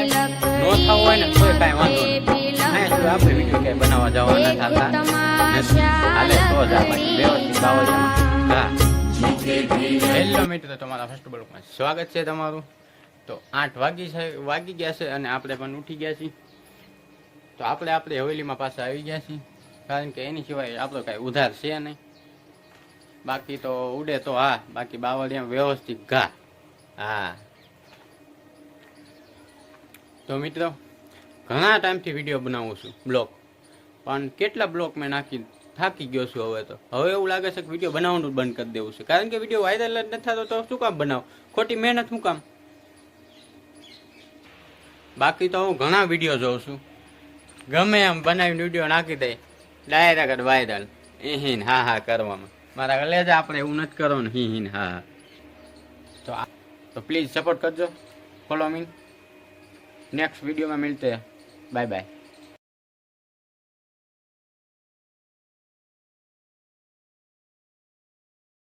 થાય નો થવું હોય ને કોઈ કાંઈ વાંધો નહીં. અહીંયા આપણે વિડીયો ક્યાંય બનાવવા જવાના થતા હાલે તો જ આપણે વ્યવસ્થિત બાવળિયામાં હા. હેલો મિત્રો, તમારા ફર્સ્ટ બ્લોગમાં સ્વાગત છે તમારું. તો 8 વાગી ગયા છે અને આપણે પણ ઉઠી ગયા છીએ. તો આપણે હવેલીમાં પાછા આવી ગયા છીએ, કારણ કે એની સિવાય આપણો કાંઈ ઉધાર છે નહીં. બાકી તો ઉડે તો હા, બાકી બાવળિયામાં વ્યવસ્થિત ઘા. હા તો મિત્રો, ઘણા ટાઈમથી વિડીયો બનાવું છું બ્લોગ, પણ કેટલા બ્લોગ મેં થાકી ગયો છું. હવે એવું લાગે છે કે વિડીયો બનાવવાનું બંધ કરી દેવું છે, કારણ કે વિડીયો વાયરલ જ નથી થતો. તો શું કામ બનાવ, ખોટી મહેનત શું કામ. બાકી તો હું ઘણા વિડીયો જોઉં છું, ગમે એમ બનાવીને વિડીયો નાખી દે ડાયરેક્ટ વાયરલ. હિન હા હા કરવામાં મારા કલેજા આપણે એવું નથી કરો ને હિન હા હા. તો પ્લીઝ સપોર્ટ કરજો. Follow me. नेक्स्ट वीडियो में मिलते हैं. Bye bye.